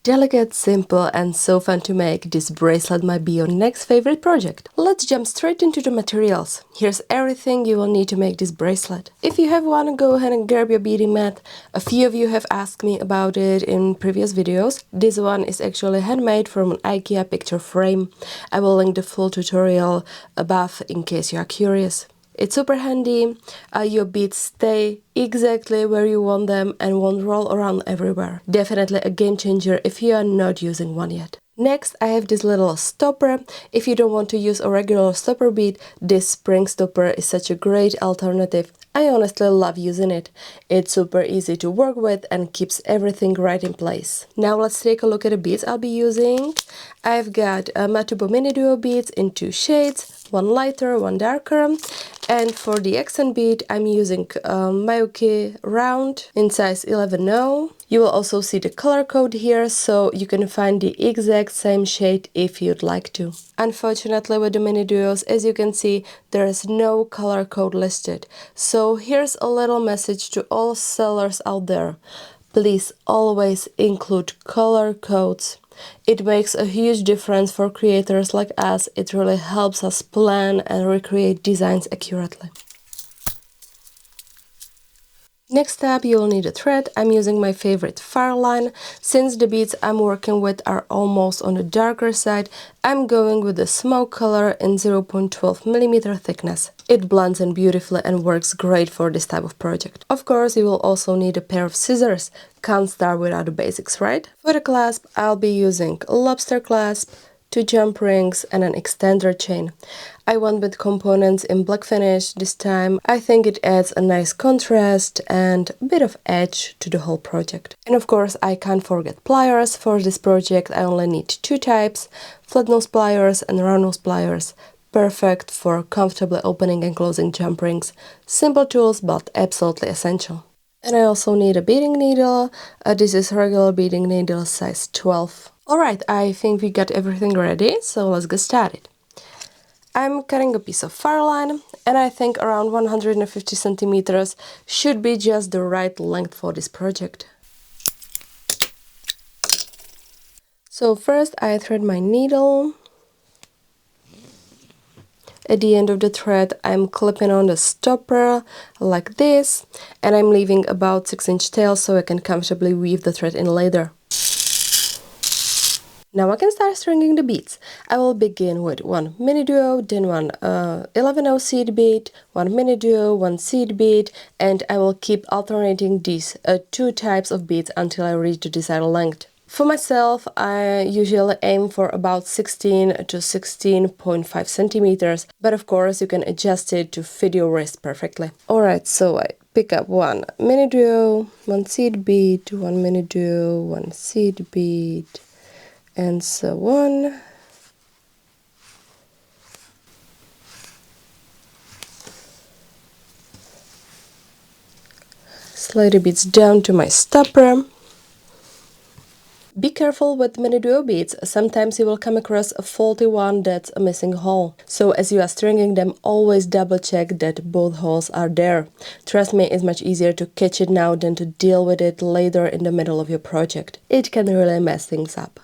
Delicate, simple, and so fun to make, this bracelet might be your next favorite project. Let's jump straight into the materials. Here's everything you will need to make this bracelet. If you have one, go ahead and grab your beading mat. A few of you have asked me about it in previous videos. This one is actually handmade from an IKEA picture frame. I will link the full tutorial above in case you are curious. It's super handy, your beads stay exactly where you want them and won't roll around everywhere. Definitely a game changer if you are not using one yet. Next, I have this little stopper. If you don't want to use a regular stopper bead, this spring stopper is such a great alternative. I honestly love using it. It's super easy to work with and keeps everything right in place. Now let's take a look at the beads I'll be using. I've got Matubo Miniduo beads in 2 shades, one lighter, one darker. And for the accent bead, I'm using Miyuki Round in size 11-0. You will also see the color code here, so you can find the exact same shade if you'd like to. Unfortunately, with the mini duos, as you can see, there is no color code listed. So here's a little message to all sellers out there. Please always include color codes. It makes a huge difference for creators like us. It really helps us plan and recreate designs accurately. Next up, you'll need a thread. I'm using my favorite Fireline. Since the beads I'm working with are almost on the darker side, I'm going with the smoke color in 0.12mm thickness. It blends in beautifully and works great for this type of project. Of course, you will also need a pair of scissors. Can't start without the basics, right? For the clasp, I'll be using a lobster clasp, 2 jump rings and an extender chain. I went with components in black finish this time. I think it adds a nice contrast and a bit of edge to the whole project. And of course, I can't forget pliers. For this project I only need 2 types, flat nose pliers and round nose pliers. Perfect for comfortably opening and closing jump rings. Simple tools but absolutely essential. And I also need a beading needle. This is regular beading needle size 12. Alright, I think we got everything ready, so let's get started. I'm cutting a piece of Fireline, and I think around 150 centimeters should be just the right length for this project. So first I thread my needle. At the end of the thread I'm clipping on the stopper like this, and I'm leaving about 6-inch tail so I can comfortably weave the thread in later. Now I can start stringing the beads. I will begin with one mini duo, then one 11-0 seed bead, one mini duo, one seed bead, and I will keep alternating these 2 types of beads until I reach the desired length. For myself, I usually aim for about 16 to 16.5 centimeters, but of course you can adjust it to fit your wrist perfectly. Alright, so I pick up one mini duo, one seed bead, one mini duo, one seed bead, and so on. Slide the beads down to my stopper. Be careful with mini duo beads. Sometimes you will come across a faulty one that's a missing hole. So as you are stringing them, always double check that both holes are there. Trust me, it's much easier to catch it now than to deal with it later in the middle of your project. It can really mess things up.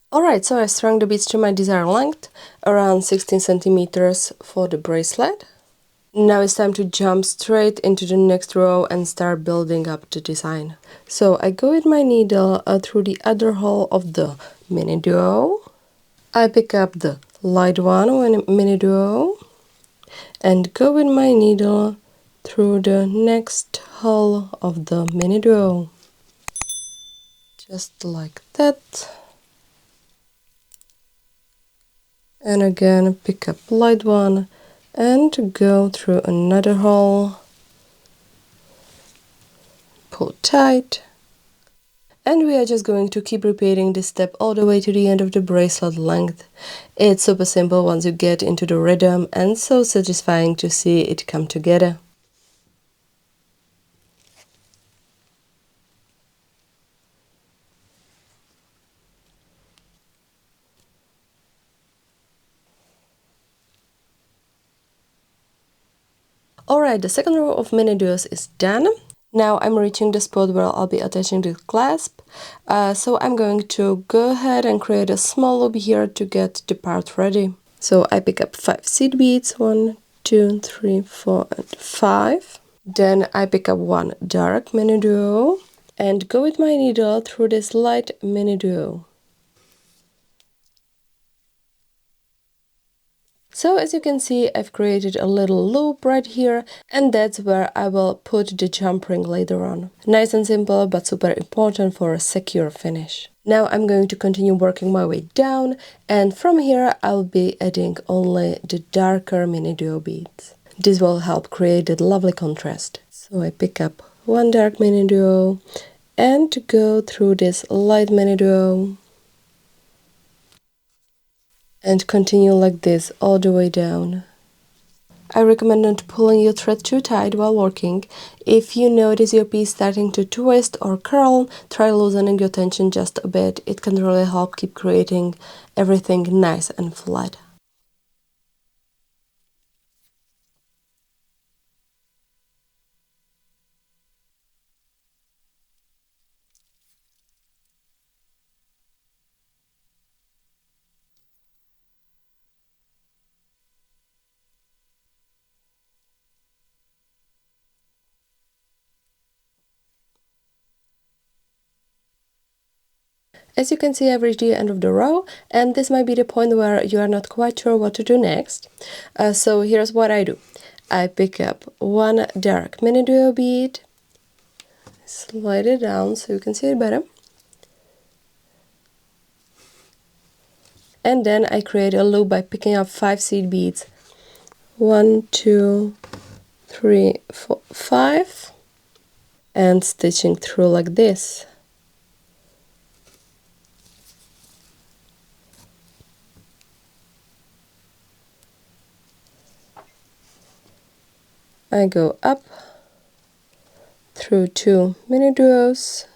Alright, so I strung the beads to my desired length, around 16 centimeters for the bracelet. Now it's time to jump straight into the next row and start building up the design. So I go with my needle through the other hole of the mini duo. I pick up the light one mini duo and go with my needle through the next hole of the mini duo. Just like that. And again pick up light one and go through another hole, pull tight, and we are just going to keep repeating this step all the way to the end of the bracelet length. It's super simple once you get into the rhythm and so satisfying to see it come together. Alright, the second row of mini duos is done. Now I'm reaching the spot where I'll be attaching the clasp, so I'm going to go ahead and create a small loop here to get the part ready. So I pick up 5 seed beads, 1, 2, 3, 4, and 5. Then I pick up one dark mini duo and go with my needle through this light mini duo. So as you can see, I've created a little loop right here, and that's where I will put the jump ring later on. Nice and simple, but super important for a secure finish. Now I'm going to continue working my way down, and from here I'll be adding only the darker mini duo beads. This will help create a lovely contrast. So I pick up one dark mini duo and go through this light mini duo. And continue like this all the way down. I recommend not pulling your thread too tight while working. If you notice your piece starting to twist or curl, try loosening your tension just a bit. It can really help keep creating everything nice and flat. As you can see, I've reached the end of the row, and this might be the point where you are not quite sure what to do next. So here's what I do. I pick up one dark mini duo bead, slide it down so you can see it better, and then I create a loop by picking up 5 seed beads. 1, 2, 3, 4, 5, and stitching through like this. I go up through 2 mini duos,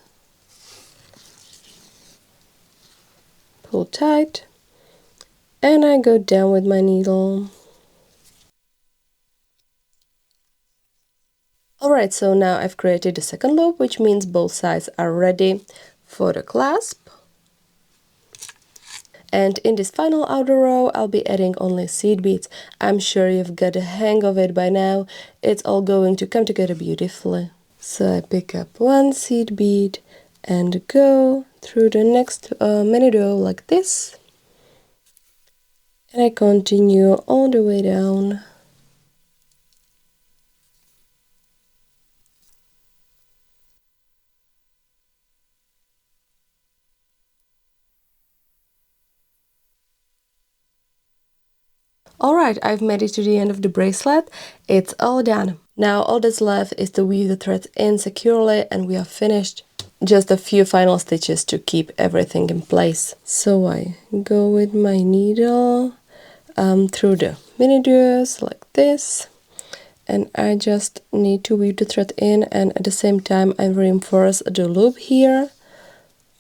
pull tight, and I go down with my needle. Alright, so now I've created the second loop, which means both sides are ready for the clasp. And in this final outer row, I'll be adding only seed beads. I'm sure you've got a hang of it by now. It's all going to come together beautifully. So I pick up one seed bead and go through the next mini duo like this. And I continue all the way down. Alright, I've made it to the end of the bracelet. It's all done. Now all that's left is to weave the threads in securely and we are finished. Just a few final stitches to keep everything in place. So I go with my needle through the mini duos like this. And I just need to weave the thread in, and at the same time I reinforce the loop here.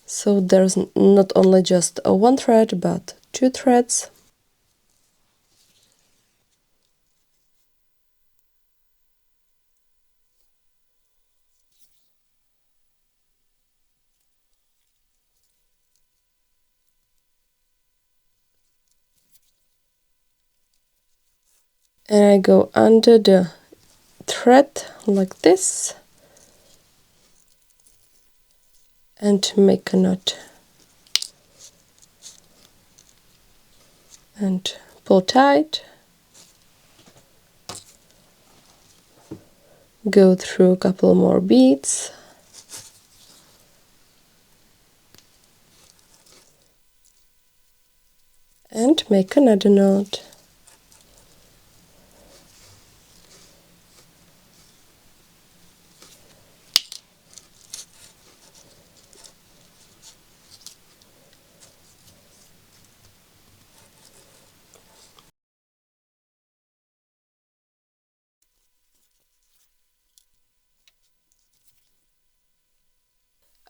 So there's not only just one thread but 2 threads. And I go under the thread like this and make a knot and pull tight, go through a couple more beads, and make another knot.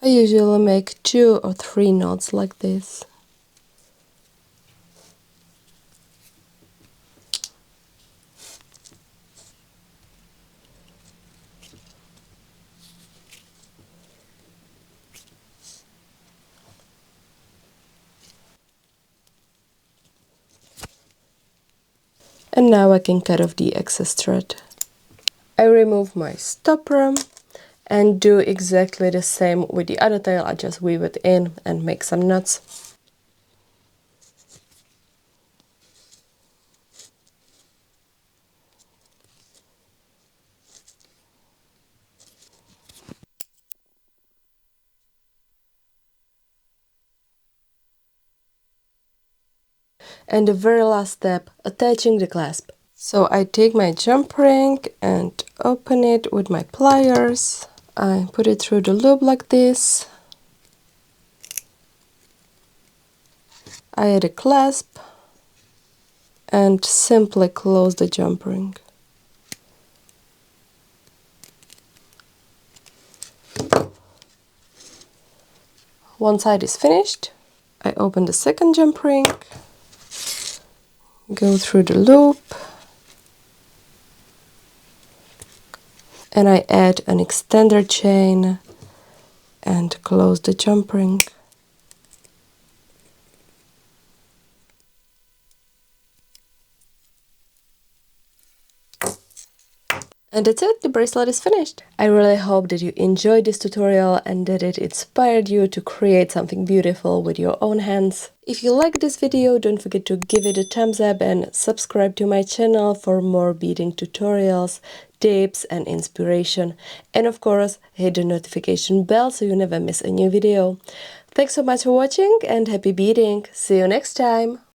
I usually make 2 or 3 knots like this. And now I can cut off the excess thread. I remove my stopper and do exactly the same with the other tail. I just weave it in and make some knots. And the very last step, attaching the clasp. So I take my jump ring and open it with my pliers. I put it through the loop like this. I add a clasp and simply close the jump ring. One side is finished. I open the second jump ring, go through the loop, and I add an extender chain and close the jump ring. And that's it, the bracelet is finished. I really hope that you enjoyed this tutorial and that it inspired you to create something beautiful with your own hands. If you like this video, don't forget to give it a thumbs up and subscribe to my channel for more beading tutorials, tips and inspiration. And of course, hit the notification bell so you never miss a new video. Thanks so much for watching and happy beading! See you next time!